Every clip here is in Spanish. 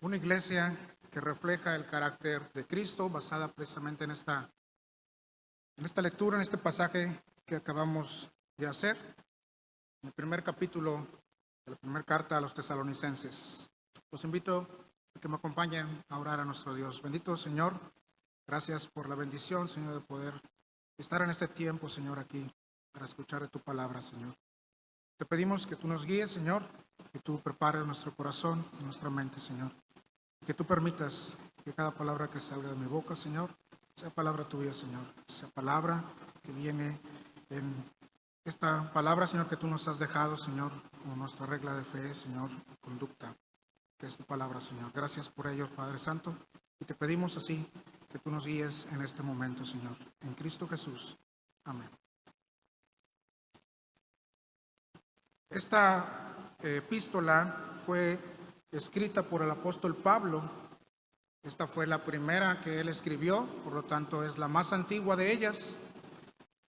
Una iglesia que refleja el carácter de Cristo, basada precisamente en esta lectura, en este pasaje que acabamos de hacer, en el primer capítulo de la primera carta a los tesalonicenses. Los invito a que me acompañen a orar a nuestro Dios. Bendito Señor, gracias por la bendición, Señor, de poder estar en este tiempo, Señor, aquí, para escuchar de tu palabra, Señor. Te pedimos que tú nos guíes, Señor, que tú prepares nuestro corazón y nuestra mente, Señor. Que tú permitas que cada palabra que salga de mi boca, Señor, sea palabra tuya, Señor. Sea palabra que viene en esta palabra, Señor, que tú nos has dejado, Señor, como nuestra regla de fe, Señor, y conducta, que es tu palabra, Señor. Gracias por ello, Padre Santo. Y te pedimos así que tú nos guíes en este momento, Señor. En Cristo Jesús. Amén. Esta epístola fue escrita por el apóstol Pablo. Esta fue la primera que él escribió, por lo tanto es la más antigua de ellas.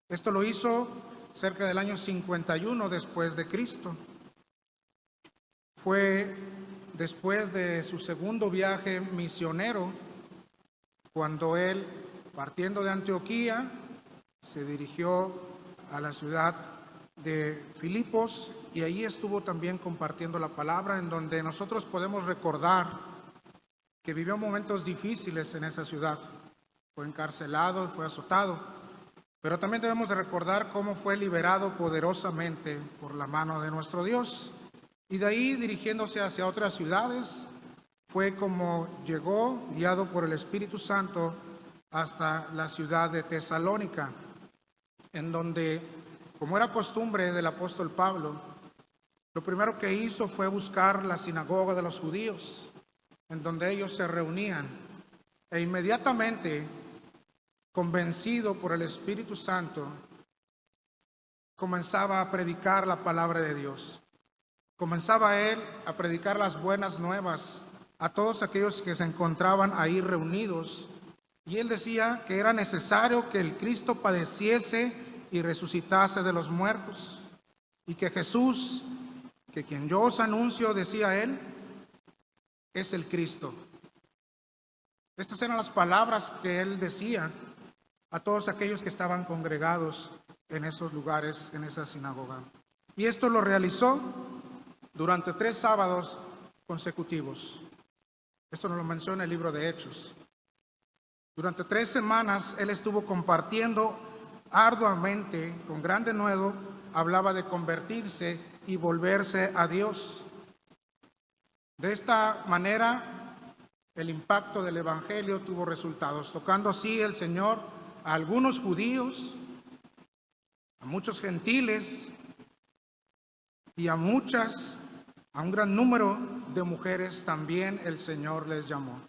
Esto lo hizo cerca del año 51 después de Cristo. Fue después de su segundo viaje misionero, cuando él, partiendo de Antioquía, se dirigió a la ciudad de Filipos y allí estuvo también compartiendo la palabra, en donde nosotros podemos recordar que vivió momentos difíciles en esa ciudad. Fue encarcelado, fue azotado, pero también debemos de recordar cómo fue liberado poderosamente por la mano de nuestro Dios. Y de ahí, dirigiéndose hacia otras ciudades, fue como llegó, guiado por el Espíritu Santo, hasta la ciudad de Tesalónica, en donde, como era costumbre del apóstol Pablo, lo primero que hizo fue buscar la sinagoga de los judíos, en donde ellos se reunían, e inmediatamente, convencido por el Espíritu Santo, comenzaba a predicar la palabra de Dios. Comenzaba él a predicar las buenas nuevas a todos aquellos que se encontraban ahí reunidos, y él decía que era necesario que el Cristo padeciese y resucitase de los muertos, y que Jesús, que quien yo os anuncio, decía él, es el Cristo. Estas eran las palabras que él decía a todos aquellos que estaban congregados en esos lugares, en esa sinagoga. Y esto lo realizó durante 3 sábados consecutivos. Esto nos lo menciona el libro de Hechos. Durante 3 semanas él estuvo compartiendo arduamente, con gran denuedo, hablaba de convertirse y volverse a Dios. De esta manera, el impacto del Evangelio tuvo resultados, tocando así el Señor a algunos judíos, a muchos gentiles y a un gran número de mujeres también el Señor les llamó.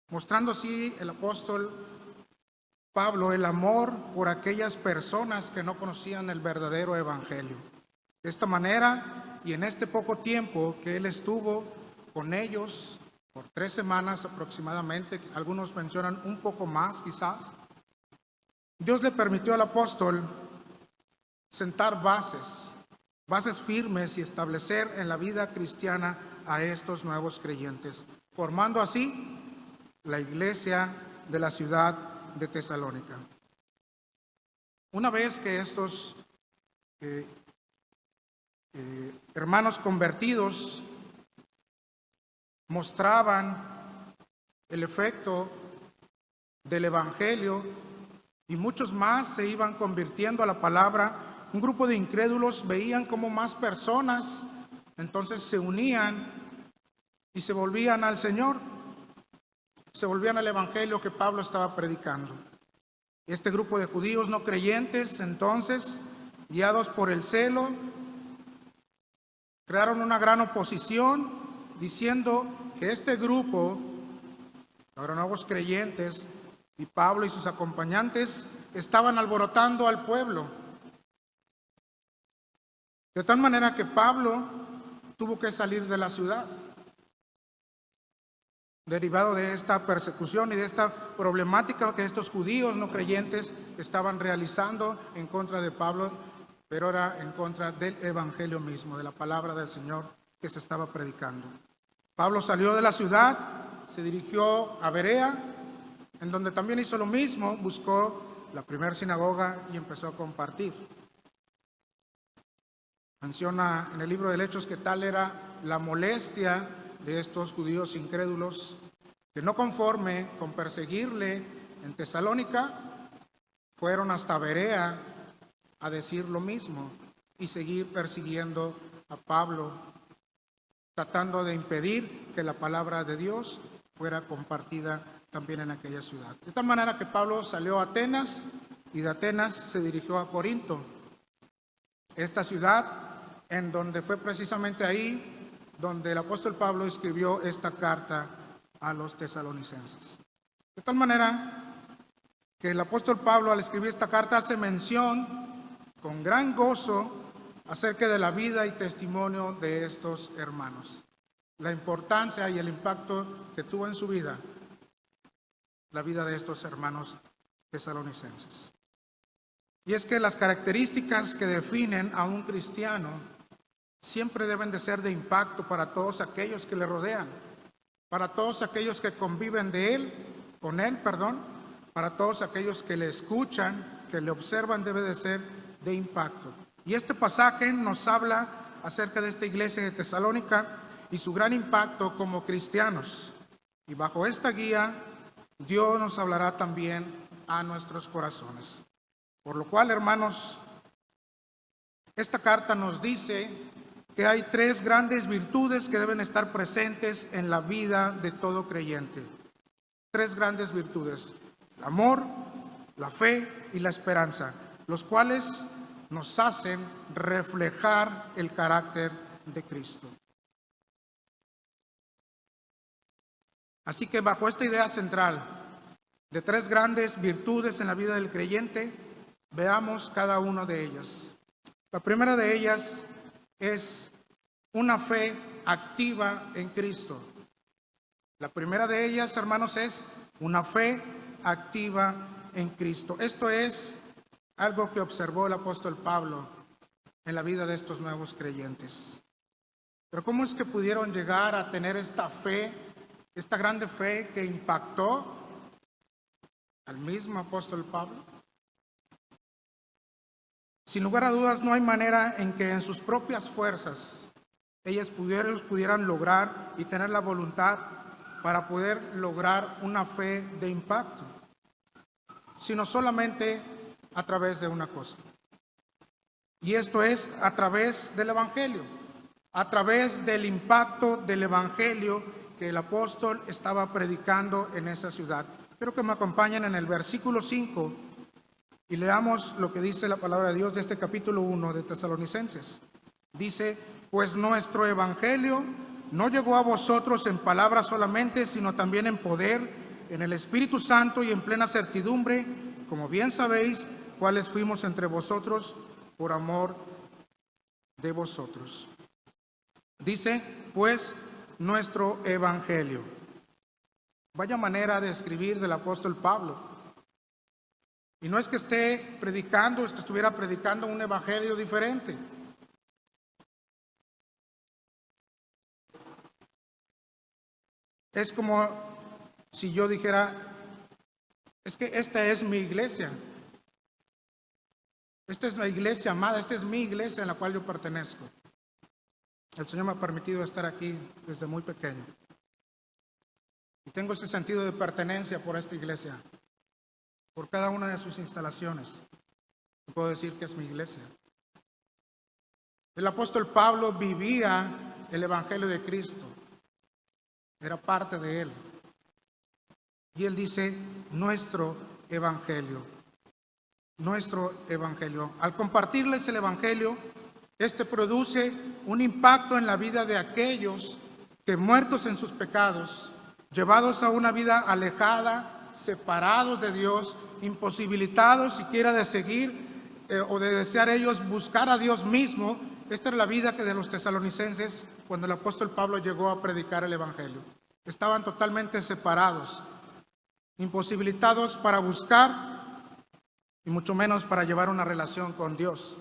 Mostrando así el apóstol Pablo el amor por aquellas personas que no conocían el verdadero Evangelio. De esta manera, y en este poco tiempo que él estuvo con ellos, por 3 semanas aproximadamente, algunos mencionan un poco más quizás, Dios le permitió al apóstol sentar bases firmes y establecer en la vida cristiana a estos nuevos creyentes, formando así la iglesia de la ciudad de Tesalónica. Una vez que estos hermanos convertidos mostraban el efecto del Evangelio y muchos más se iban convirtiendo a la palabra, un grupo de incrédulos veían como más personas entonces se unían y se volvían al Señor, se volvían al Evangelio que Pablo estaba predicando. Este grupo de judíos no creyentes, entonces, guiados por el celo, crearon una gran oposición, diciendo que este grupo, ahora nuevos creyentes, y Pablo y sus acompañantes, estaban alborotando al pueblo. De tal manera que Pablo tuvo que salir de la ciudad, derivado de esta persecución y de esta problemática que estos judíos no creyentes estaban realizando en contra de Pablo, pero era en contra del Evangelio mismo, de la palabra del Señor que se estaba predicando. Pablo salió de la ciudad, se dirigió a Berea, en donde también hizo lo mismo, buscó la primera sinagoga y empezó a compartir. Menciona en el libro de Hechos que tal era la molestia de estos judíos incrédulos, que no conforme con perseguirle en Tesalónica, fueron hasta Berea a decir lo mismo y seguir persiguiendo a Pablo, tratando de impedir que la palabra de Dios fuera compartida también en aquella ciudad. De tal manera que Pablo salió a Atenas y de Atenas se dirigió a Corinto, esta ciudad en donde fue precisamente ahí donde el apóstol Pablo escribió esta carta a los tesalonicenses. De tal manera que el apóstol Pablo, al escribir esta carta, hace mención con gran gozo acerca de la vida y testimonio de estos hermanos, la importancia y el impacto que tuvo en su vida la vida de estos hermanos tesalonicenses. Y es que las características que definen a un cristiano siempre deben de ser de impacto para todos aquellos que le rodean, para todos aquellos que conviven con él, para todos aquellos que le escuchan, que le observan, debe de ser de impacto. Y este pasaje nos habla acerca de esta iglesia de Tesalónica y su gran impacto como cristianos. Y bajo esta guía, Dios nos hablará también a nuestros corazones. Por lo cual, hermanos, esta carta nos dice que hay 3 grandes virtudes que deben estar presentes en la vida de todo creyente. 3 grandes virtudes: el amor, la fe y la esperanza, los cuales nos hacen reflejar el carácter de Cristo. Así que bajo esta idea central de 3 grandes virtudes en la vida del creyente, veamos cada una de ellas. La primera de ellas es una fe activa en Cristo. La primera de ellas, hermanos, es una fe activa en Cristo. Esto es algo que observó el apóstol Pablo en la vida de estos nuevos creyentes. Pero ¿cómo es que pudieron llegar a tener esta fe, esta grande fe que impactó al mismo apóstol Pablo? Sin lugar a dudas, no hay manera en que en sus propias fuerzas ellos pudieran lograr y tener la voluntad para poder lograr una fe de impacto, sino solamente a través de una cosa. Y esto es a través del Evangelio, a través del impacto del Evangelio que el apóstol estaba predicando en esa ciudad. Quiero que me acompañen en el versículo 5 y leamos lo que dice la palabra de Dios de este capítulo 1 de Tesalonicenses. Dice: pues nuestro evangelio no llegó a vosotros en palabras solamente, sino también en poder, en el Espíritu Santo y en plena certidumbre, como bien sabéis cuáles fuimos entre vosotros por amor de vosotros. Dice, pues nuestro evangelio. Vaya manera de escribir del apóstol Pablo. Y no es que estuviera predicando un evangelio diferente. Es como si yo dijera, es que esta es mi iglesia. Esta es la iglesia amada, esta es mi iglesia en la cual yo pertenezco. El Señor me ha permitido estar aquí desde muy pequeño. Y tengo ese sentido de pertenencia por esta iglesia, por cada una de sus instalaciones. Puedo decir que es mi iglesia. El apóstol Pablo vivía el evangelio de Cristo. Era parte de él. Y él dice, nuestro evangelio. Nuestro evangelio. Al compartirles el evangelio, este produce un impacto en la vida de aquellos que, muertos en sus pecados, llevados a una vida alejada, separados de Dios, imposibilitados siquiera de seguir o de desear ellos buscar a Dios mismo. Esta era la vida que de los tesalonicenses cuando el apóstol Pablo llegó a predicar el evangelio. Estaban totalmente separados, imposibilitados para buscar y mucho menos para llevar una relación con Dios.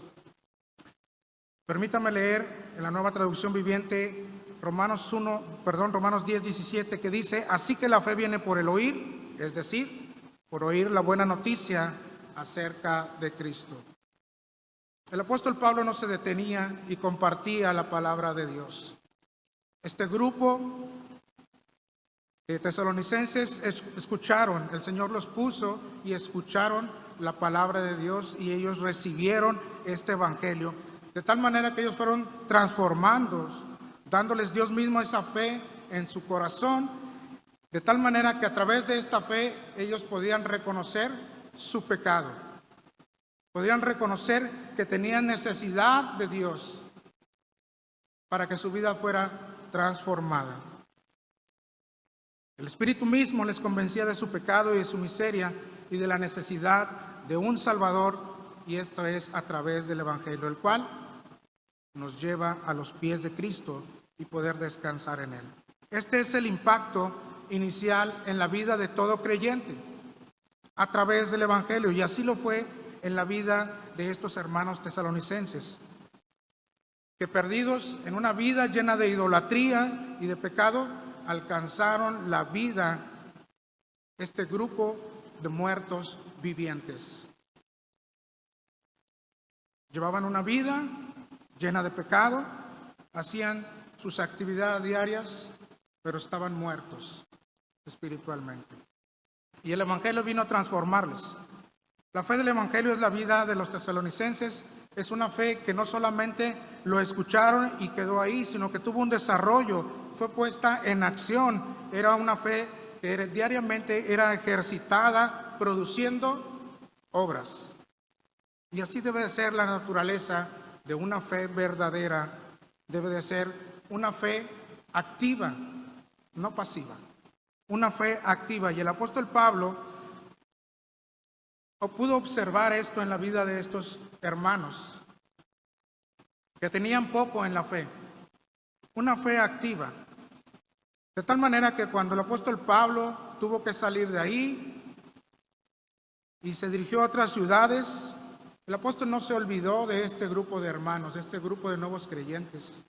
Permítame leer en la Nueva Traducción Viviente Romanos 10:17, que dice: así que la fe viene por el oír, es decir, por oír la buena noticia acerca de Cristo. El apóstol Pablo no se detenía y compartía la palabra de Dios. Este grupo de tesalonicenses escucharon, el Señor los puso y escucharon la palabra de Dios, y ellos recibieron este evangelio, de tal manera que ellos fueron transformados, dándoles Dios mismo esa fe en su corazón, de tal manera que a través de esta fe ellos podían reconocer su pecado, podían reconocer que tenían necesidad de Dios para que su vida fuera transformada. El Espíritu mismo les convencía de su pecado y de su miseria y de la necesidad de un Salvador, y esto es a través del Evangelio, el cual nos lleva a los pies de Cristo y poder descansar en Él. Este es el impacto inicial en la vida de todo creyente, a través del Evangelio, y así lo fue en la vida de estos hermanos tesalonicenses, que perdidos en una vida llena de idolatría y de pecado, alcanzaron la vida, este grupo de muertos vivientes. Llevaban una vida llena de pecado, hacían sus actividades diarias, pero estaban muertos espiritualmente. Y el Evangelio vino a transformarles. La fe del Evangelio es la vida de los tesalonicenses. Es una fe que no solamente lo escucharon y quedó ahí, sino que tuvo un desarrollo, fue puesta en acción. Era una fe que diariamente era ejercitada, produciendo obras. Y así debe de ser la naturaleza de una fe verdadera. Debe de ser una fe activa, no pasiva. Una fe activa. Y el apóstol Pablo pudo observar esto en la vida de estos hermanos, que tenían poco en la fe. Una fe activa. De tal manera que cuando el apóstol Pablo tuvo que salir de ahí y se dirigió a otras ciudades, el apóstol no se olvidó de este grupo de hermanos, de este grupo de nuevos creyentes.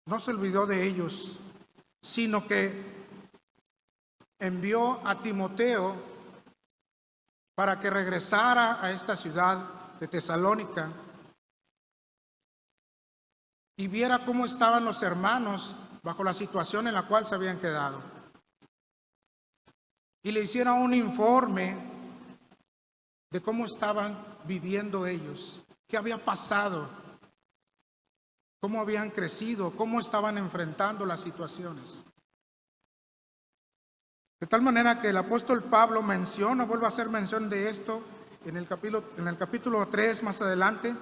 No se olvidó de ellos, sino que envió a Timoteo para que regresara a esta ciudad de Tesalónica y viera cómo estaban los hermanos bajo la situación en la cual se habían quedado, y le hiciera un informe de cómo estaban viviendo ellos, qué había pasado, cómo habían crecido, cómo estaban enfrentando las situaciones. De tal manera que el apóstol Pablo vuelve a hacer mención de esto en el capítulo 3 más adelante,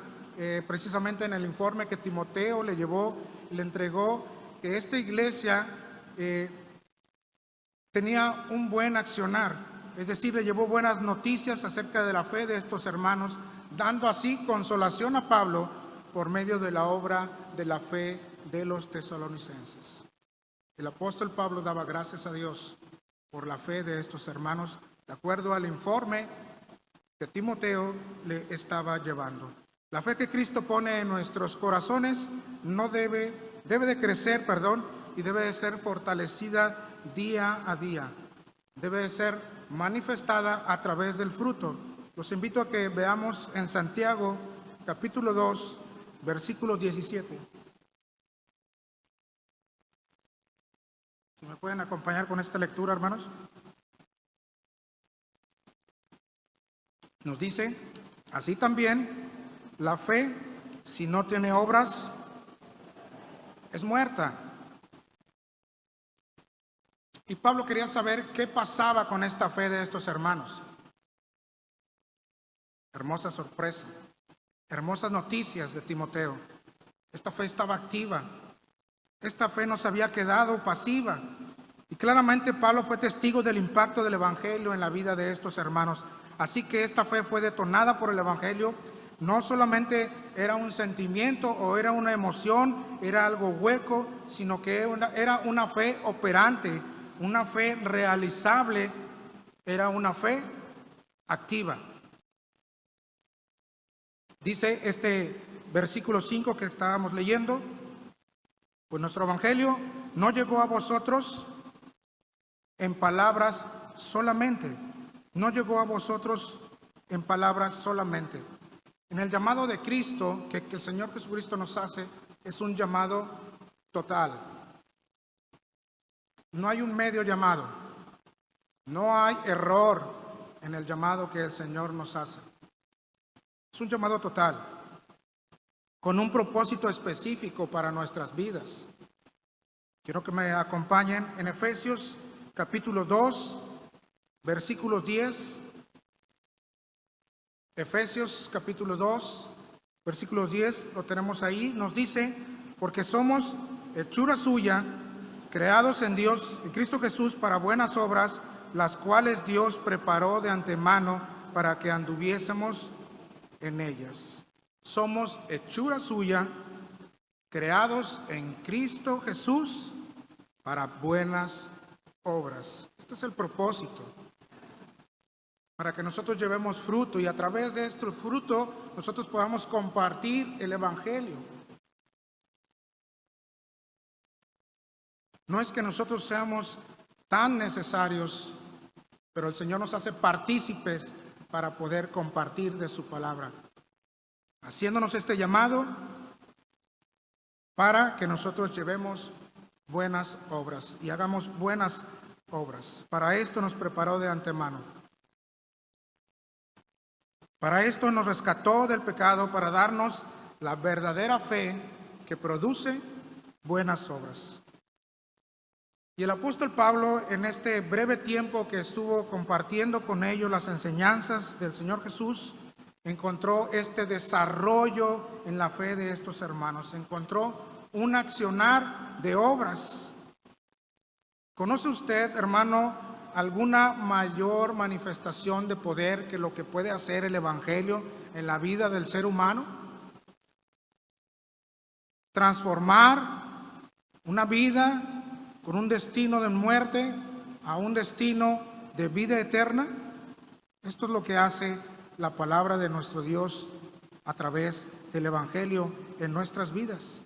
precisamente en el informe que Timoteo le llevó, le entregó, que esta iglesia tenía un buen accionar, es decir, le llevó buenas noticias acerca de la fe de estos hermanos, dando así consolación a Pablo por medio de la obra de la fe de los tesalonicenses. El apóstol Pablo daba gracias a Dios por la fe de estos hermanos, de acuerdo al informe que Timoteo le estaba llevando. La fe que Cristo pone en nuestros corazones debe de crecer, y debe de ser fortalecida día a día. Debe de ser manifestada a través del fruto. Los invito a que veamos en Santiago, capítulo 2, versículo 17. Si me pueden acompañar con esta lectura, hermanos. Nos dice: así también la fe, si no tiene obras, es muerta. Y Pablo quería saber qué pasaba con esta fe de estos hermanos. Hermosa sorpresa, hermosas noticias de Timoteo. Esta fe estaba activa. Esta fe no se había quedado pasiva. Y claramente Pablo fue testigo del impacto del Evangelio en la vida de estos hermanos. Así que esta fe fue detonada por el Evangelio. No solamente era un sentimiento o era una emoción, era algo hueco, sino que era una fe operante, una fe realizable, era una fe activa. Dice este versículo 5 que estábamos leyendo: Pues nuestro evangelio no llegó a vosotros en palabras solamente. No llegó a vosotros en palabras solamente. En el llamado de Cristo, que el Señor Jesucristo nos hace, es un llamado total. No hay un medio llamado. No hay error en el llamado que el Señor nos hace. Es un llamado total, con un propósito específico para nuestras vidas. Quiero que me acompañen en Efesios capítulo 2, versículo 10. Efesios capítulo 2, versículo 10, lo tenemos ahí. Nos dice, porque somos hechura suya, creados en Dios, en Cristo Jesús, para buenas obras, las cuales Dios preparó de antemano para que anduviésemos en ellas. Somos hechura suya, creados en Cristo Jesús para buenas obras. Este es el propósito, para que nosotros llevemos fruto y a través de este fruto nosotros podamos compartir el evangelio. No es que nosotros seamos tan necesarios, pero el Señor nos hace partícipes para poder compartir de su palabra, haciéndonos este llamado para que nosotros llevemos buenas obras y hagamos buenas obras. Para esto nos preparó de antemano. Para esto nos rescató del pecado, para darnos la verdadera fe que produce buenas obras. Y el apóstol Pablo, en este breve tiempo que estuvo compartiendo con ellos las enseñanzas del Señor Jesús, encontró este desarrollo en la fe de estos hermanos. Encontró un accionar de obras. ¿Conoce usted, hermano, alguna mayor manifestación de poder que lo que puede hacer el evangelio en la vida del ser humano? Transformar una vida con un destino de muerte a un destino de vida eterna. Esto es lo que hace la palabra de nuestro Dios a través del evangelio en nuestras vidas.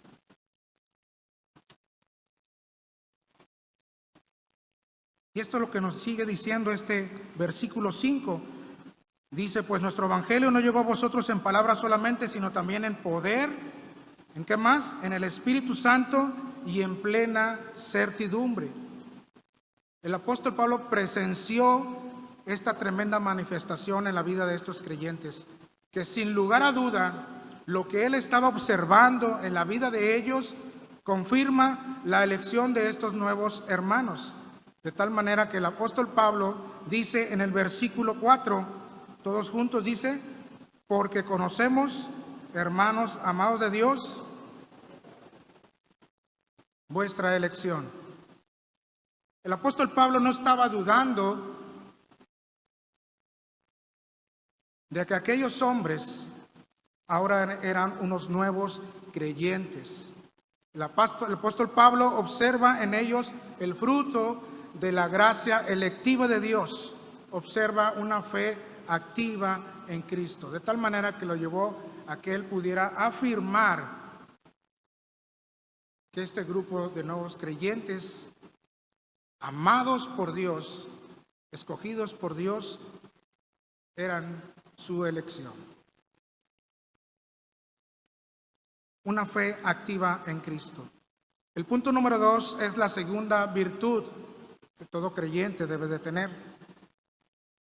Y esto es lo que nos sigue diciendo este versículo 5. Dice, pues nuestro evangelio no llegó a vosotros en palabras solamente, sino también en poder. ¿En qué más? En el Espíritu Santo y en plena certidumbre. El apóstol Pablo presenció esta tremenda manifestación en la vida de estos creyentes, que sin lugar a duda, lo que él estaba observando en la vida de ellos confirma la elección de estos nuevos hermanos. De tal manera que el apóstol Pablo dice en el versículo 4, todos juntos dice, porque conocemos, hermanos amados de Dios, vuestra elección. El apóstol Pablo no estaba dudando de que aquellos hombres ahora eran unos nuevos creyentes. El apóstol Pablo observa en ellos el fruto de la gracia electiva de Dios. Observa una fe activa en Cristo, de tal manera que lo llevó a que él pudiera afirmar que este grupo de nuevos creyentes, amados por Dios, escogidos por Dios, eran su elección. Una fe activa en Cristo. El punto número 2 es la segunda virtud que todo creyente debe de tener.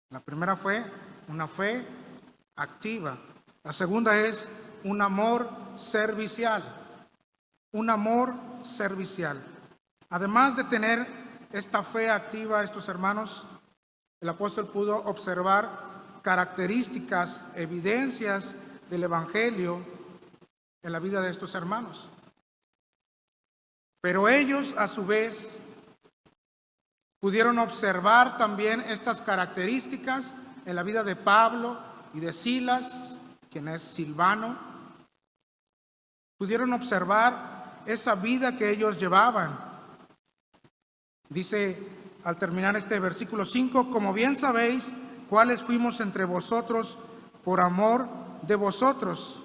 La primera fue una fe activa. La segunda es un amor servicial. Un amor servicial. Además de tener esta fe activa, estos hermanos, el apóstol pudo observar características, evidencias del evangelio en la vida de estos hermanos. Pero ellos, a su vez, pudieron observar también estas características en la vida de Pablo y de Silas, quien es Silvano. Pudieron observar esa vida que ellos llevaban. Dice al terminar este versículo 5, como bien sabéis, cuáles fuimos entre vosotros por amor de vosotros.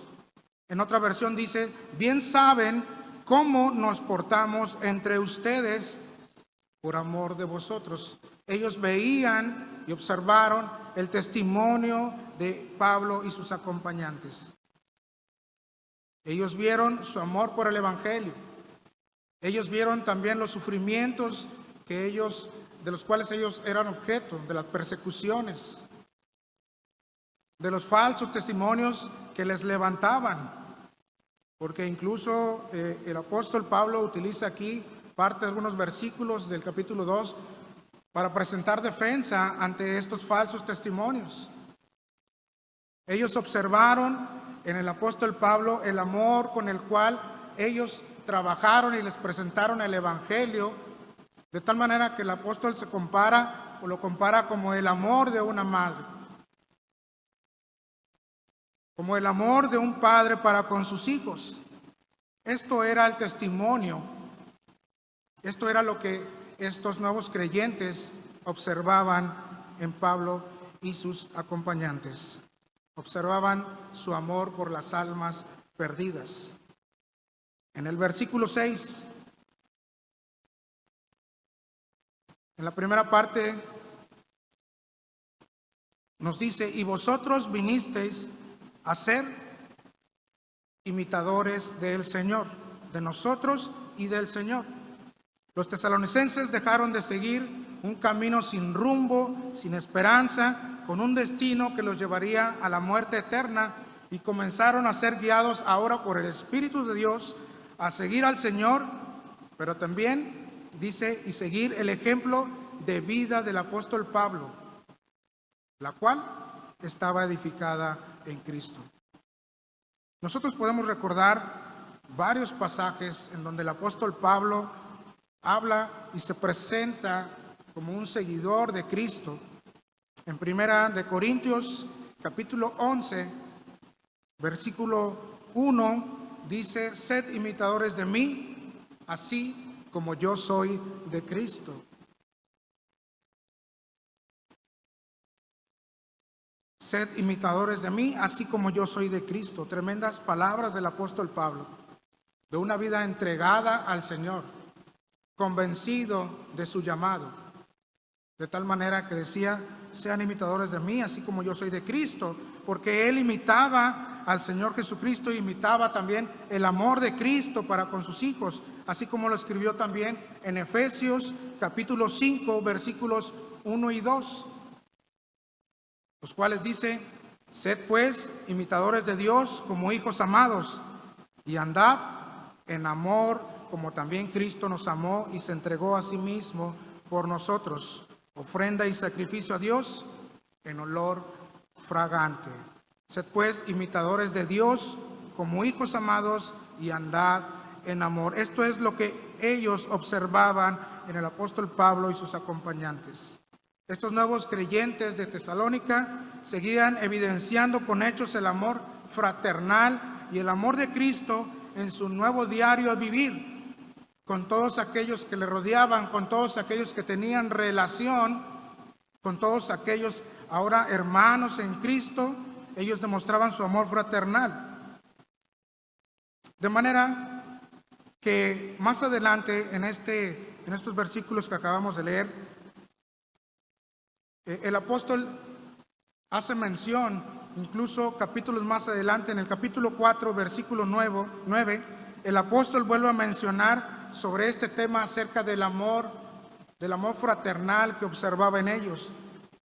En otra versión dice, bien saben cómo nos portamos entre ustedes por amor de vosotros. Ellos veían y observaron el testimonio de Pablo y sus acompañantes. Ellos vieron su amor por el Evangelio. Ellos vieron también los sufrimientos de los cuales ellos eran objeto, de las persecuciones, de los falsos testimonios que les levantaban, porque incluso el apóstol Pablo utiliza aquí parte de algunos versículos del capítulo 2 para presentar defensa ante estos falsos testimonios. Ellos observaron en el apóstol Pablo el amor con el cual ellos trabajaron y les presentaron el Evangelio, de tal manera que el apóstol lo compara como el amor de una madre, como el amor de un padre para con sus hijos. Esto era el testimonio, esto era lo que estos nuevos creyentes observaban en Pablo y sus acompañantes. Observaban su amor por las almas perdidas. En el versículo 6, en la primera parte, nos dice: y vosotros vinisteis a ser imitadores del Señor, de nosotros y del Señor. Los tesalonicenses dejaron de seguir un camino sin rumbo, sin esperanza, con un destino que los llevaría a la muerte eterna, y comenzaron a ser guiados ahora por el Espíritu de Dios a seguir al Señor, pero también dice, y seguir el ejemplo de vida del apóstol Pablo, la cual estaba edificada en Cristo. Nosotros podemos recordar varios pasajes en donde el apóstol Pablo habla y se presenta como un seguidor de Cristo. En Primera de Corintios, capítulo 11, versículo 1, dice: sed imitadores de mí, así como yo soy de Cristo. Sed imitadores de mí, así como yo soy de Cristo. Tremendas palabras del apóstol Pablo, de una vida entregada al Señor, convencido de su llamado, de tal manera que decía: sean imitadores de mí, así como yo soy de Cristo, porque él imitaba al Señor Jesucristo y imitaba también el amor de Cristo para con sus hijos, así como lo escribió también en Efesios capítulo 5, versículos 1 y 2, los cuales dice: sed pues imitadores de Dios como hijos amados, y andad en amor como también Cristo nos amó y se entregó a sí mismo por nosotros, ofrenda y sacrificio a Dios en olor fragante. Sed pues imitadores de Dios como hijos amados y andad en amor. Esto es lo que ellos observaban en el apóstol Pablo y sus acompañantes. Estos nuevos creyentes de Tesalónica seguían evidenciando con hechos el amor fraternal y el amor de Cristo en su nuevo diario vivir, con todos aquellos que le rodeaban, con todos aquellos que tenían relación, con todos aquellos ahora hermanos en Cristo. Ellos demostraban su amor fraternal. De manera que más adelante en estos versículos que acabamos de leer, el apóstol hace mención, incluso capítulos más adelante, en el capítulo 4, versículo 9, el apóstol vuelve a mencionar sobre este tema acerca del amor fraternal que observaba en ellos.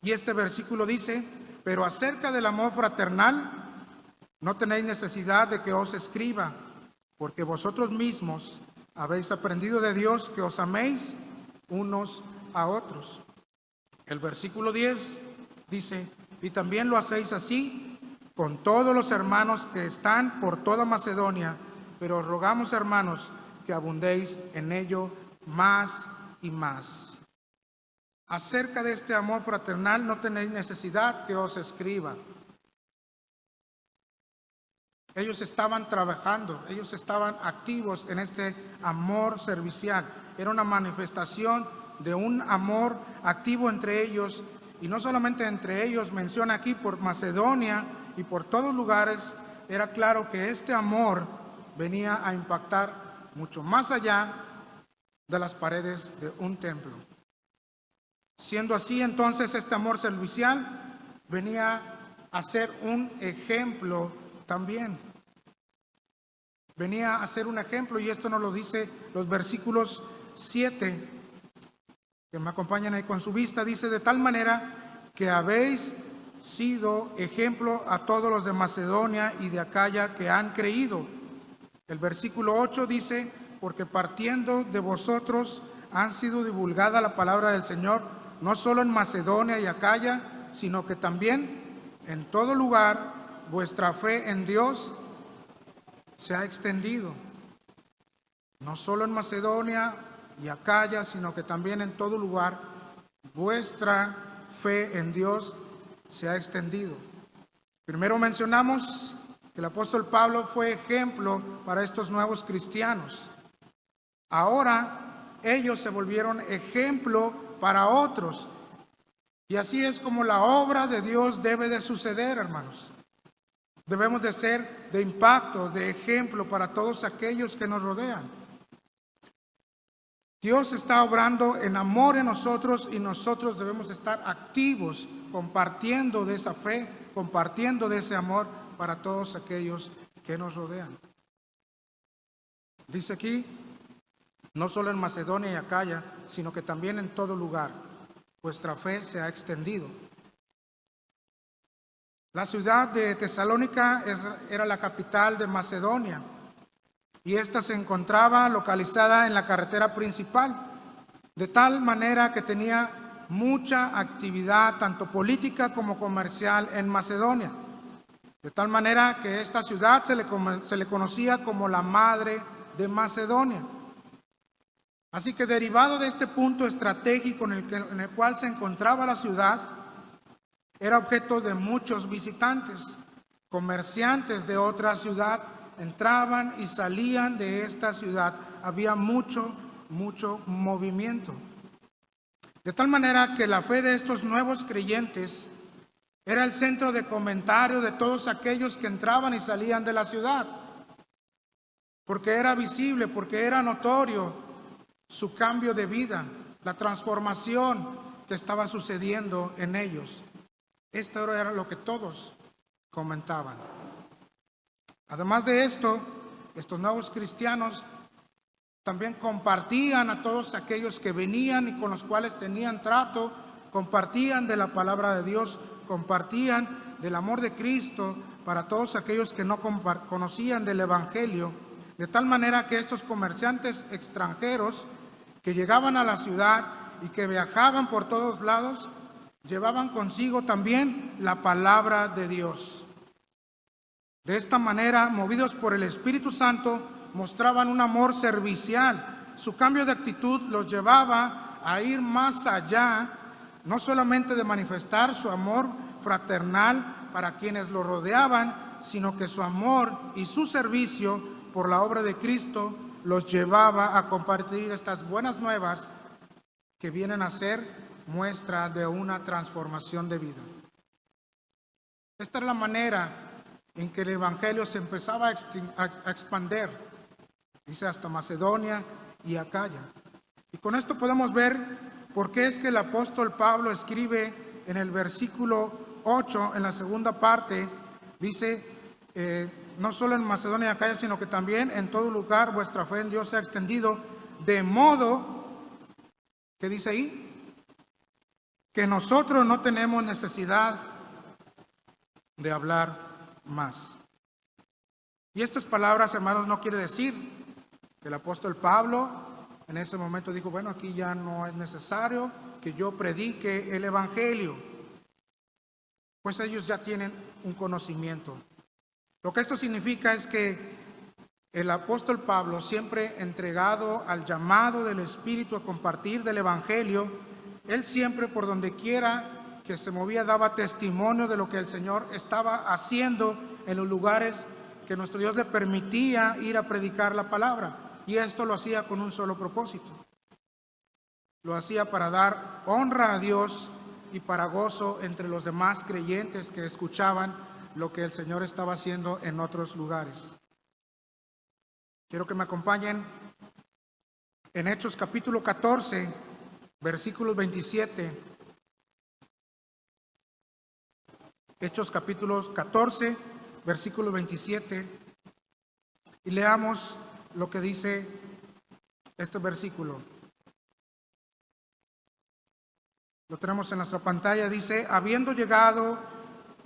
Y este versículo dice: pero acerca del amor fraternal no tenéis necesidad de que os escriba, porque vosotros mismos habéis aprendido de Dios que os améis unos a otros. El versículo 10 dice: y también lo hacéis así con todos los hermanos que están por toda Macedonia, pero os rogamos, hermanos, que abundéis en ello más y más. Acerca de este amor fraternal no tenéis necesidad que os escriba. Ellos estaban trabajando, ellos estaban activos en este amor servicial. Era una manifestación de un amor activo entre ellos, y no solamente entre ellos, menciona aquí por Macedonia y por todos lugares. Era claro que este amor venía a impactar mucho más allá de las paredes de un templo. Siendo así, entonces, este amor servicial venía a ser un ejemplo también. Venía a ser un ejemplo, y esto nos lo dice los versículos 7, que me acompañan ahí con su vista. Dice: de tal manera que habéis sido ejemplo a todos los de Macedonia y de Acaya que han creído. El versículo 8 dice: porque partiendo de vosotros han sido divulgada la palabra del Señor, no solo en Macedonia y Acaya, sino que también en todo lugar vuestra fe en Dios se ha extendido. No solo en Macedonia y Acaya, sino que también en todo lugar vuestra fe en Dios se ha extendido. Primero mencionamos que el apóstol Pablo fue ejemplo para estos nuevos cristianos. Ahora ellos se volvieron ejemplo para otros. Y así es como la obra de Dios debe de suceder, hermanos. Debemos de ser de impacto, de ejemplo para todos aquellos que nos rodean. Dios está obrando en amor en nosotros y nosotros debemos estar activos, compartiendo de esa fe, compartiendo de ese amor para todos aquellos que nos rodean. Dice aquí: no solo en Macedonia y Acaya, sino que también en todo lugar vuestra fe se ha extendido. La ciudad de Tesalónica era la capital de Macedonia, y esta se encontraba localizada en la carretera principal, de tal manera que tenía mucha actividad tanto política como comercial en Macedonia. De tal manera que esta ciudad se le conocía como la madre de Macedonia. Así que, derivado de este punto estratégico en el cual se encontraba la ciudad, era objeto de muchos visitantes. Comerciantes de otra ciudad entraban y salían de esta ciudad. Había mucho movimiento. De tal manera que la fe de estos nuevos creyentes era el centro de comentario de todos aquellos que entraban y salían de la ciudad, porque era visible, porque era notorio su cambio de vida, la transformación que estaba sucediendo en ellos. Esto era lo que todos comentaban. Además de esto, estos nuevos cristianos también compartían a todos aquellos que venían y con los cuales tenían trato, compartían de la palabra de Dios, compartían del amor de Cristo para todos aquellos que no conocían del Evangelio, de tal manera que estos comerciantes extranjeros que llegaban a la ciudad y que viajaban por todos lados, llevaban consigo también la palabra de Dios. De esta manera, movidos por el Espíritu Santo, mostraban un amor servicial. Su cambio de actitud los llevaba a ir más allá, no solamente de manifestar su amor fraternal para quienes lo rodeaban, sino que su amor y su servicio por la obra de Cristo los llevaba a compartir estas buenas nuevas que vienen a ser muestra de una transformación de vida. Esta es la manera en que el Evangelio se empezaba a expandir, dice, hasta Macedonia y Acaya. Y con esto podemos ver por qué es que el apóstol Pablo escribe en el versículo 8, en la segunda parte, dice: no solo en Macedonia y Acaya, sino que también en todo lugar vuestra fe en Dios se ha extendido, de modo, ¿qué dice ahí? Que nosotros no tenemos necesidad de hablar más. Y estas palabras, hermanos, no quiere decir que el apóstol Pablo en ese momento dijo: bueno, aquí ya no es necesario que yo predique el Evangelio, pues ellos ya tienen un conocimiento. Lo que esto significa es que el apóstol Pablo, siempre entregado al llamado del Espíritu a compartir del Evangelio, él siempre, por donde quiera que se movía, daba testimonio de lo que el Señor estaba haciendo en los lugares que nuestro Dios le permitía ir a predicar la palabra. Y esto lo hacía con un solo propósito. Lo hacía para dar honra a Dios y para gozo entre los demás creyentes que escuchaban lo que el Señor estaba haciendo en otros lugares. Quiero que me acompañen en Hechos capítulo 14, versículos 27. Hechos capítulo 14, versículo 27. Y leamos lo que dice este versículo. Lo tenemos en nuestra pantalla. Dice: habiendo llegado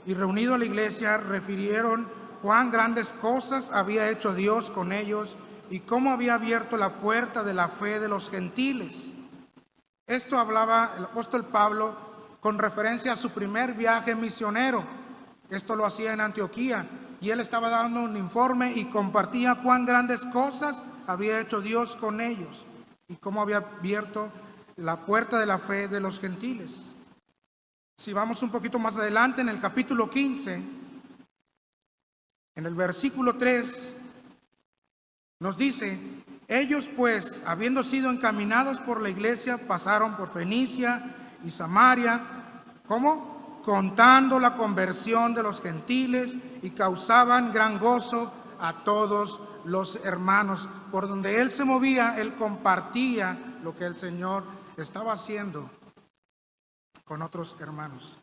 y reunido a la iglesia, refirieron cuán grandes cosas había hecho Dios con ellos y cómo había abierto la puerta de la fe de los gentiles. Esto hablaba el apóstol Pablo con referencia a su primer viaje misionero. Esto lo hacía en Antioquía y él estaba dando un informe y compartía cuán grandes cosas había hecho Dios con ellos y cómo había abierto la puerta de la fe de los gentiles. Si vamos un poquito más adelante, en el capítulo 15, en el versículo 3, nos dice: ellos pues, habiendo sido encaminados por la iglesia, pasaron por Fenicia y Samaria, ¿cómo? Contando la conversión de los gentiles, y causaban gran gozo a todos los hermanos. Por donde él se movía, él compartía lo que el Señor estaba haciendo con otros hermanos.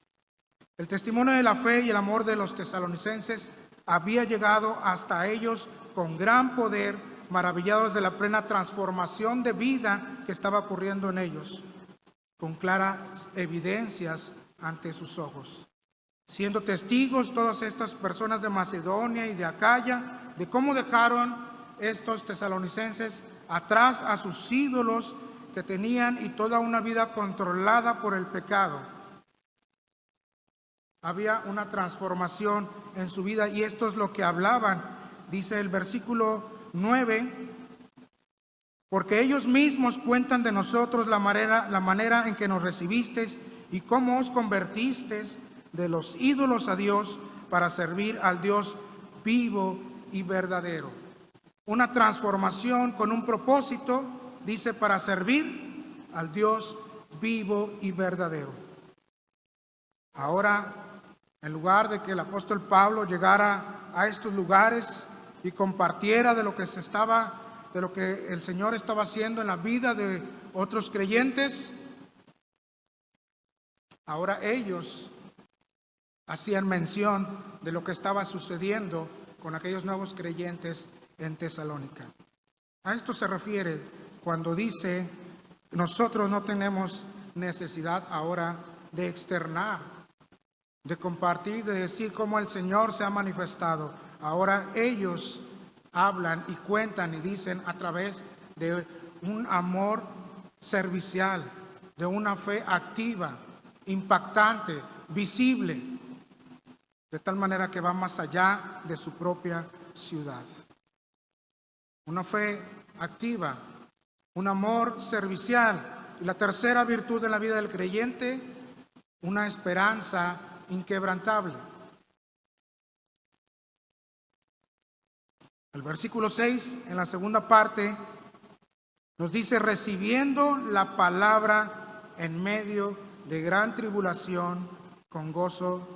El testimonio de la fe y el amor de los tesalonicenses había llegado hasta ellos con gran poder, maravillados de la plena transformación de vida que estaba ocurriendo en ellos, con claras evidencias ante sus ojos, siendo testigos todas estas personas de Macedonia y de Acaya de cómo dejaron estos tesalonicenses atrás a sus ídolos que tenían y toda una vida controlada por el pecado. Había una transformación en su vida y esto es lo que hablaban. Dice el versículo 9: porque ellos mismos cuentan de nosotros la manera en que nos recibisteis y cómo os convertisteis de los ídolos a Dios para servir al Dios vivo y verdadero. Una transformación con un propósito, dice, para servir al Dios vivo y verdadero. Ahora, en lugar de que el apóstol Pablo llegara a estos lugares y compartiera de lo que el Señor estaba haciendo en la vida de otros creyentes, ahora ellos hacían mención de lo que estaba sucediendo con aquellos nuevos creyentes en Tesalónica. A esto se refiere cuando dice: nosotros no tenemos necesidad ahora de externar, de compartir, de decir cómo el Señor se ha manifestado. Ahora ellos hablan y cuentan y dicen a través de un amor servicial, de una fe activa, impactante, visible, de tal manera que va más allá de su propia ciudad. Una fe activa, un amor servicial. Y la tercera virtud en la vida del creyente, una esperanza inquebrantable. El versículo 6, en la segunda parte, nos dice: recibiendo la palabra en medio de gran tribulación, con gozo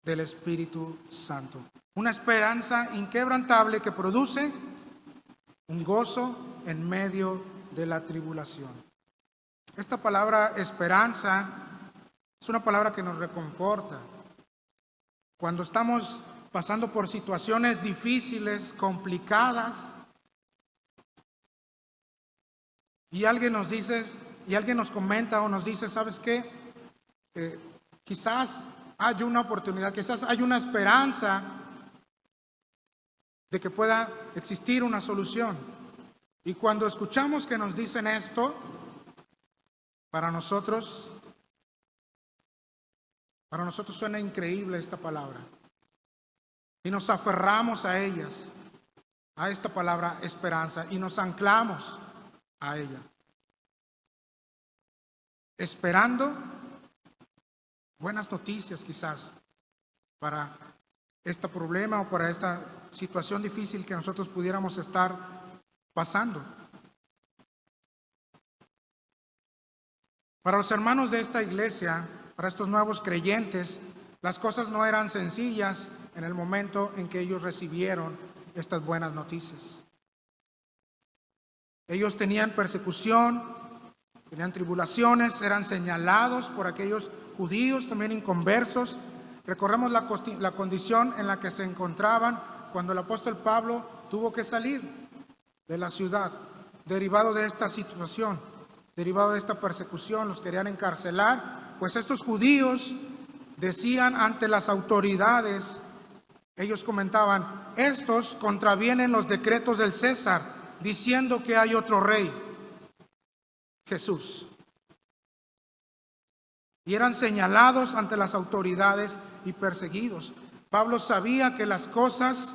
del Espíritu Santo. Una esperanza inquebrantable que produce un gozo en medio de la tribulación. Esta palabra esperanza es una palabra que nos reconforta. Cuando estamos pasando por situaciones difíciles, complicadas, y alguien nos comenta o nos dice: ¿sabes qué? Quizás hay una oportunidad, quizás hay una esperanza de que pueda existir una solución. Y cuando escuchamos que nos dicen esto, para nosotros suena increíble esta palabra. Y nos aferramos a ellas, a esta palabra esperanza, y nos anclamos a ella, esperando buenas noticias quizás para este problema o para esta situación difícil que nosotros pudiéramos estar pasando. Para los hermanos de esta iglesia, para estos nuevos creyentes, las cosas no eran sencillas en el momento en que ellos recibieron estas buenas noticias. Ellos tenían persecución, tenían tribulaciones, eran señalados por aquellos judíos también inconversos. Recordemos la condición en la que se encontraban cuando el apóstol Pablo tuvo que salir de la ciudad, derivado de esta situación, derivado de esta persecución. Los querían encarcelar, pues estos judíos decían ante las autoridades, ellos comentaban: estos contravienen los decretos del César, diciendo que hay otro rey, Jesús. Y eran señalados ante las autoridades y perseguidos. Pablo sabía que las cosas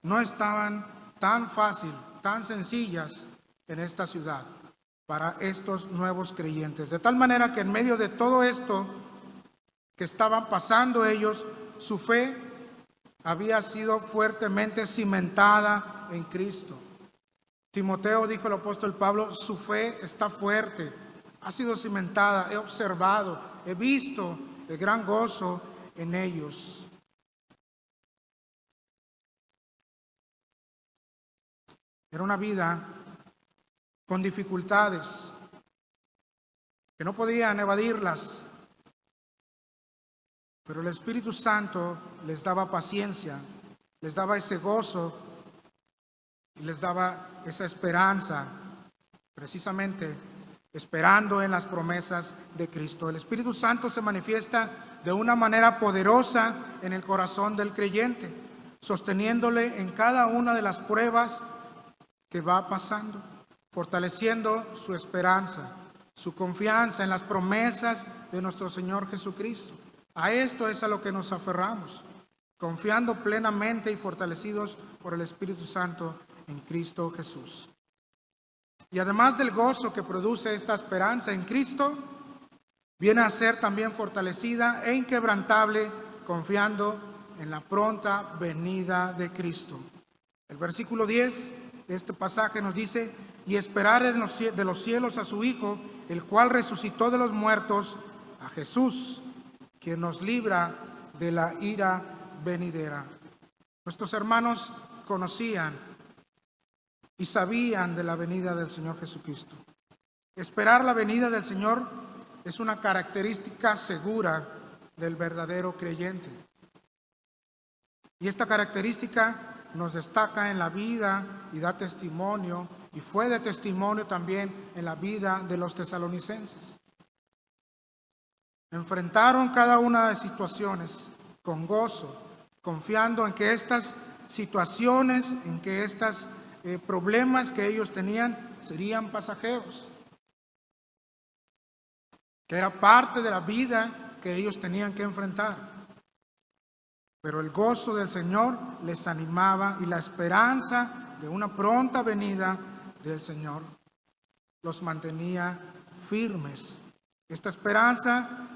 no estaban tan fácil, tan sencillas en esta ciudad para estos nuevos creyentes. De tal manera que en medio de todo esto que estaban pasando ellos, su fe había sido fuertemente cimentada en Cristo. Timoteo, dijo el apóstol Pablo, su fe está fuerte, ha sido cimentada, he observado, he visto el gran gozo en ellos. Era una vida con dificultades, que no podían evadirlas, pero el Espíritu Santo les daba paciencia, les daba ese gozo y les daba esa esperanza, precisamente esperando en las promesas de Cristo. El Espíritu Santo se manifiesta de una manera poderosa en el corazón del creyente, sosteniéndole en cada una de las pruebas que va pasando, fortaleciendo su esperanza, su confianza en las promesas de nuestro Señor Jesucristo. A esto es a lo que nos aferramos, confiando plenamente y fortalecidos por el Espíritu Santo en Cristo Jesús. Y además del gozo que produce esta esperanza en Cristo, viene a ser también fortalecida e inquebrantable, confiando en la pronta venida de Cristo. El versículo 10 de este pasaje nos dice: y esperar de los cielos a su Hijo, el cual resucitó de los muertos, a Jesús, quien nos libra de la ira venidera. Nuestros hermanos conocían y sabían de la venida del Señor Jesucristo. Esperar la venida del Señor es una característica segura del verdadero creyente. Y esta característica nos destaca en la vida y da testimonio, y fue de testimonio también en la vida de los tesalonicenses. Enfrentaron cada una de las situaciones con gozo, confiando en que estas situaciones, en que estos problemas que ellos tenían serían pasajeros, que era parte de la vida que ellos tenían que enfrentar. Pero el gozo del Señor les animaba, y la esperanza de una pronta venida del Señor los mantenía firmes. Esta esperanza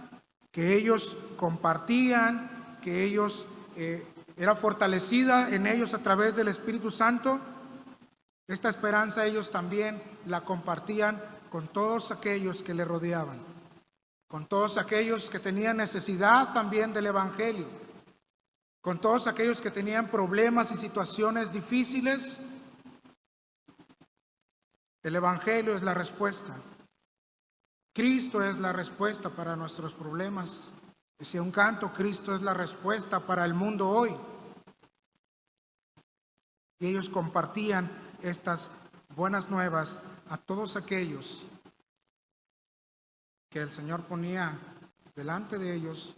que ellos compartían, que ellos era fortalecida en ellos a través del Espíritu Santo, esta esperanza ellos también la compartían con todos aquellos que le rodeaban, con todos aquellos que tenían necesidad también del Evangelio, con todos aquellos que tenían problemas y situaciones difíciles. El Evangelio es la respuesta. Cristo es la respuesta para nuestros problemas. Decía un canto: Cristo es la respuesta para el mundo hoy. Y ellos compartían estas buenas nuevas a todos aquellos que el Señor ponía delante de ellos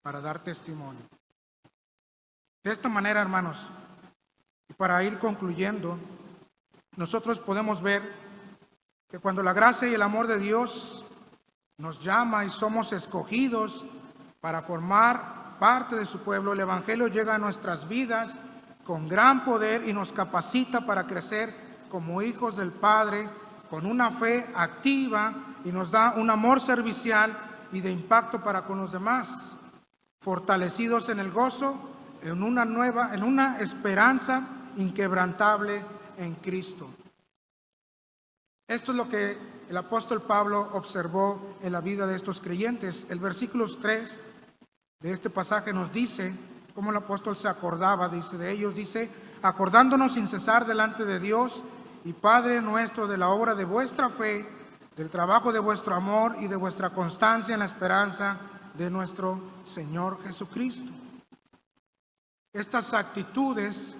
para dar testimonio. De esta manera, hermanos, y para ir concluyendo, nosotros podemos ver que cuando la gracia y el amor de Dios nos llama y somos escogidos para formar parte de su pueblo, el Evangelio llega a nuestras vidas con gran poder y nos capacita para crecer como hijos del Padre, con una fe activa, y nos da un amor servicial y de impacto para con los demás, fortalecidos en el gozo, en una esperanza inquebrantable en Cristo. Esto es lo que el apóstol Pablo observó en la vida de estos creyentes. El versículo 3 de este pasaje nos dice cómo el apóstol se acordaba, dice de ellos, dice: acordándonos sin cesar delante de Dios y Padre nuestro de la obra de vuestra fe, del trabajo de vuestro amor y de vuestra constancia en la esperanza de nuestro Señor Jesucristo. Estas actitudes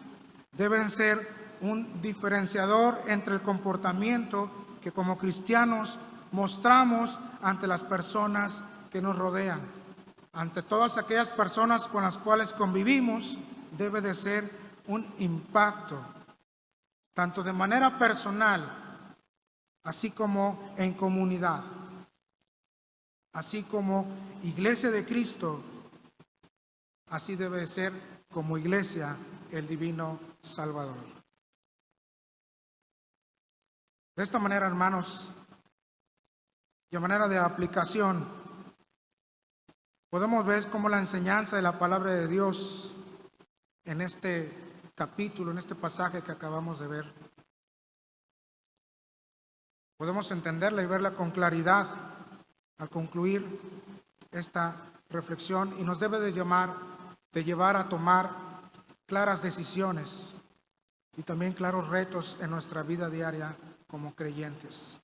deben ser un diferenciador entre el comportamiento que como cristianos mostramos ante las personas que nos rodean. Ante todas aquellas personas con las cuales convivimos, debe de ser un impacto, tanto de manera personal, así como en comunidad, así como Iglesia de Cristo, así debe de ser como Iglesia el Divino Salvador. De esta manera, hermanos, de manera de aplicación, podemos ver cómo la enseñanza de la palabra de Dios en este capítulo, en este pasaje que acabamos de ver, podemos entenderla y verla con claridad al concluir esta reflexión, y nos debe de llevar a tomar claras decisiones y también claros retos en nuestra vida diaria como creyentes.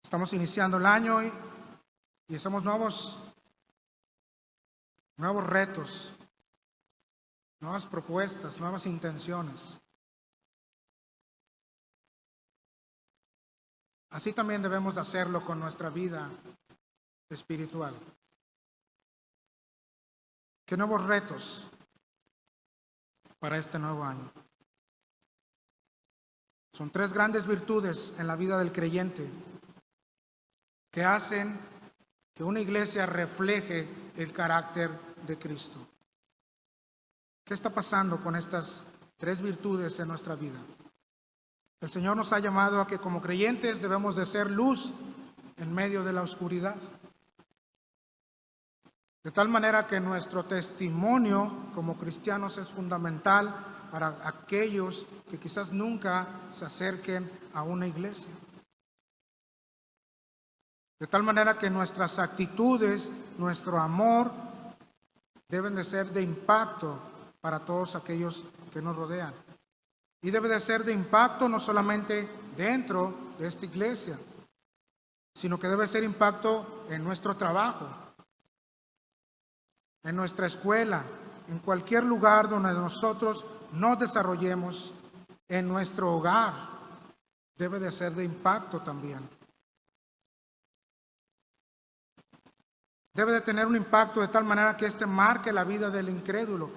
Estamos iniciando el año y hacemos nuevos retos, nuevas propuestas, nuevas intenciones. Así también debemos de hacerlo con nuestra vida espiritual. ¿Qué nuevos retos para este nuevo año? Son 3 grandes virtudes en la vida del creyente que hacen que una iglesia refleje el carácter de Cristo. ¿Qué está pasando con estas 3 virtudes en nuestra vida? El Señor nos ha llamado a que como creyentes debemos de ser luz en medio de la oscuridad. De tal manera que nuestro testimonio como cristianos es fundamental para aquellos que quizás nunca se acerquen a una iglesia. De tal manera que nuestras actitudes, nuestro amor, deben de ser de impacto para todos aquellos que nos rodean. Y debe de ser de impacto no solamente dentro de esta iglesia, sino que debe ser impacto en nuestro trabajo, en nuestra escuela, en cualquier lugar donde nosotros nos desarrollemos, en nuestro hogar, debe de ser de impacto también. Debe de tener un impacto de tal manera que éste marque la vida del incrédulo.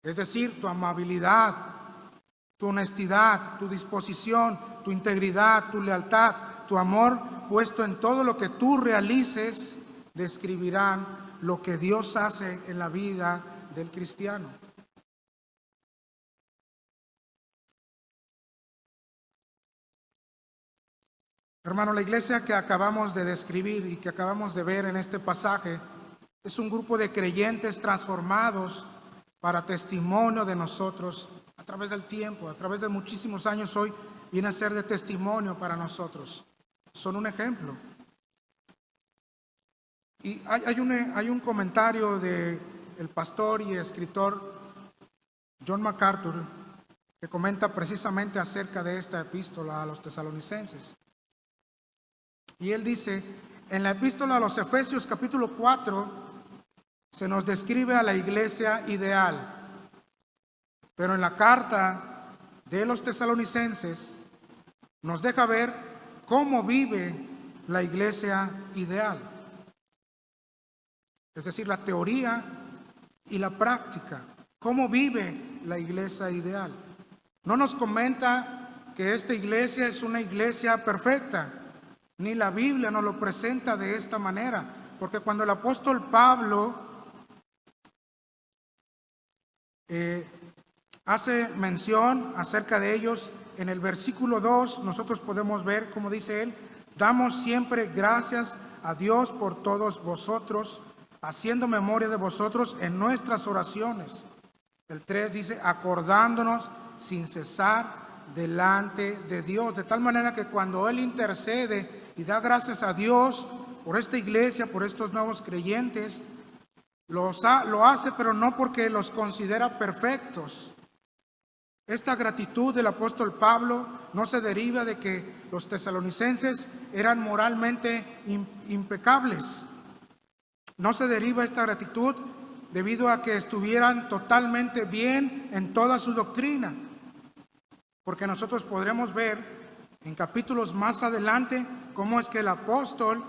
Es decir, tu amabilidad, tu honestidad, tu disposición, tu integridad, tu lealtad, tu amor puesto en todo lo que tú realices, describirán lo que Dios hace en la vida del cristiano. Hermano, la iglesia que acabamos de describir y que acabamos de ver en este pasaje es un grupo de creyentes transformados para testimonio de nosotros a través del tiempo, a través de muchísimos años. Hoy viene a ser de testimonio para nosotros. Son un ejemplo. Y hay un comentario del pastor y escritor John MacArthur que comenta precisamente acerca de esta epístola a los tesalonicenses. Y él dice, en la epístola a los Efesios capítulo 4 se nos describe a la iglesia ideal, pero en la carta de los tesalonicenses nos deja ver cómo vive la iglesia ideal. Es decir, la teoría y la práctica. ¿Cómo vive la iglesia ideal? No nos comenta que esta iglesia es una iglesia perfecta, ni la Biblia nos lo presenta de esta manera, porque cuando el apóstol Pablo hace mención acerca de ellos, en el versículo 2 nosotros podemos ver, como dice él, damos siempre gracias a Dios por todos vosotros, haciendo memoria de vosotros en nuestras oraciones. El 3 dice, acordándonos sin cesar delante de Dios, de tal manera que cuando él intercede y da gracias a Dios por esta iglesia, por estos nuevos creyentes, Lo hace, pero no porque los considera perfectos. Esta gratitud del apóstol Pablo no se deriva de que los tesalonicenses eran moralmente impecables. No se deriva esta gratitud debido a que estuvieran totalmente bien en toda su doctrina. Porque nosotros podremos ver en capítulos más adelante cómo es que el apóstol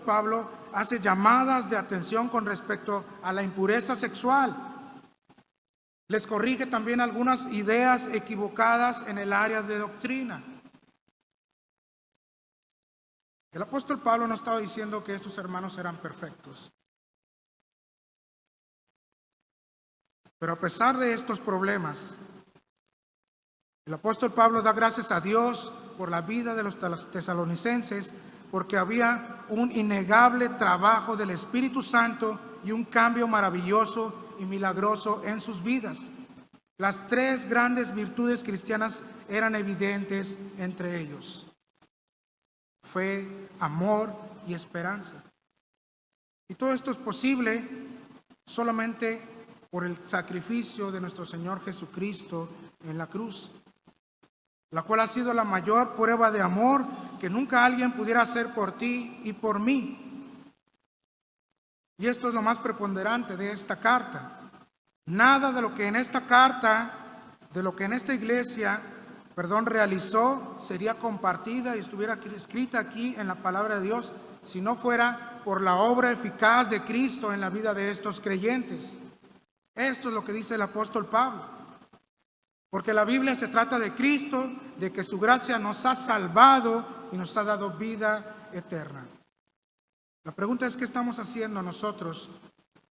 Pablo hace llamadas de atención con respecto a la impureza sexual. Les corrige también algunas ideas equivocadas en el área de doctrina. El apóstol Pablo no estaba diciendo que estos hermanos eran perfectos. Pero a pesar de estos problemas, el apóstol Pablo da gracias a Dios por la vida de los tesalonicenses, porque había un innegable trabajo del Espíritu Santo y un cambio maravilloso y milagroso en sus vidas. Las tres grandes virtudes cristianas eran evidentes entre ellos: fe, amor y esperanza. Y todo esto es posible solamente por el sacrificio de nuestro Señor Jesucristo en la cruz, la cual ha sido la mayor prueba de amor que nunca alguien pudiera hacer por ti y por mí. Y esto es lo más preponderante de esta carta. Nada de lo que en esta carta, de lo que en esta iglesia, realizó, sería compartida y estuviera escrita aquí en la palabra de Dios si no fuera por la obra eficaz de Cristo en la vida de estos creyentes. Esto es lo que dice el apóstol Pablo. Porque la Biblia se trata de Cristo, de que su gracia nos ha salvado y nos ha dado vida eterna. La pregunta es: ¿qué estamos haciendo nosotros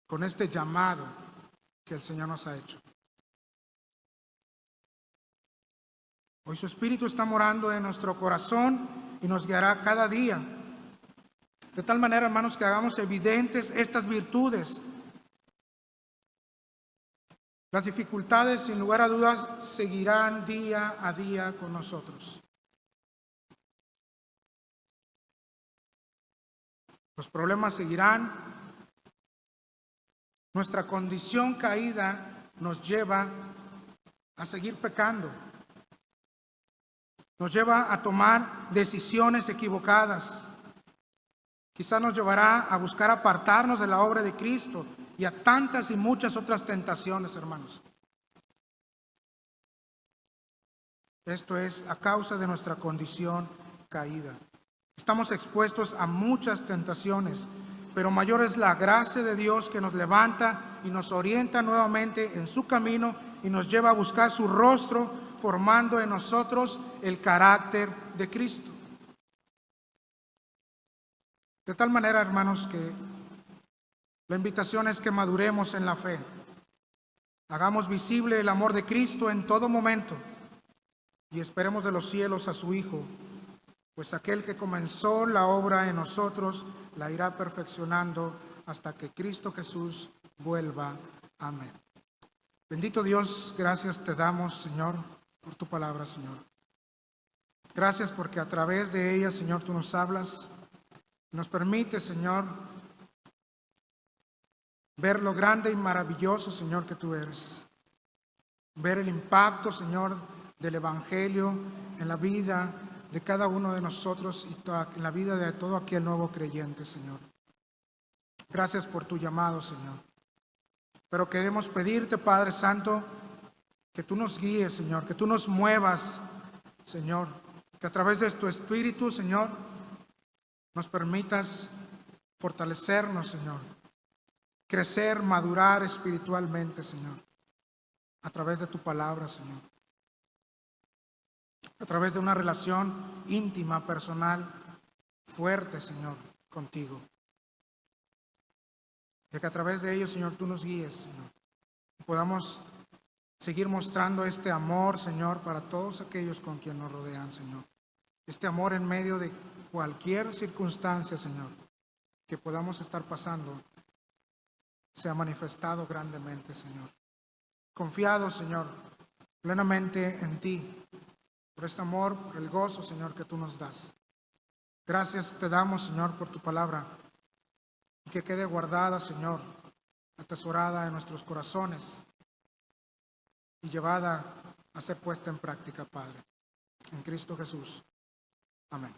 con este llamado que el Señor nos ha hecho? Hoy su Espíritu está morando en nuestro corazón y nos guiará cada día. De tal manera, hermanos, que hagamos evidentes estas virtudes. Las dificultades, sin lugar a dudas, seguirán día a día con nosotros. Los problemas seguirán. Nuestra condición caída nos lleva a seguir pecando. Nos lleva a tomar decisiones equivocadas. Quizás nos llevará a buscar apartarnos de la obra de Cristo y a tantas y muchas otras tentaciones, hermanos. Esto es a causa de nuestra condición caída. Estamos expuestos a muchas tentaciones, pero mayor es la gracia de Dios que nos levanta y nos orienta nuevamente en su camino y nos lleva a buscar su rostro, formando en nosotros el carácter de Cristo. De tal manera, hermanos, que la invitación es que maduremos en la fe. Hagamos visible el amor de Cristo en todo momento y esperemos de los cielos a su Hijo, pues aquel que comenzó la obra en nosotros la irá perfeccionando hasta que Cristo Jesús vuelva. Amén. Bendito Dios, gracias te damos, Señor, por tu palabra, Señor. Gracias porque a través de ella, Señor, tú nos hablas, nos permites, Señor, ver lo grande y maravilloso, Señor, que tú eres. Ver el impacto, Señor, del Evangelio en la vida de cada uno de nosotros y en la vida de todo aquel nuevo creyente, Señor. Gracias por tu llamado, Señor. Pero queremos pedirte, Padre Santo, que tú nos guíes, Señor, que tú nos muevas, Señor, que a través de tu Espíritu, Señor, nos permitas fortalecernos, Señor, crecer, madurar espiritualmente, Señor, a través de tu palabra, Señor, a través de una relación íntima, personal, fuerte, Señor, contigo. Y que a través de ello, Señor, tú nos guíes, Señor, y podamos seguir mostrando este amor, Señor, para todos aquellos con quien nos rodean, Señor. Este amor en medio de cualquier circunstancia, Señor, que podamos estar pasando, sea manifestado grandemente, Señor. Confiado, Señor, plenamente en ti, por este amor, por el gozo, Señor, que tú nos das. Gracias te damos, Señor, por tu palabra. que quede guardada, Señor, atesorada en nuestros corazones y llevada a ser puesta en práctica, Padre. En Cristo Jesús. Amén.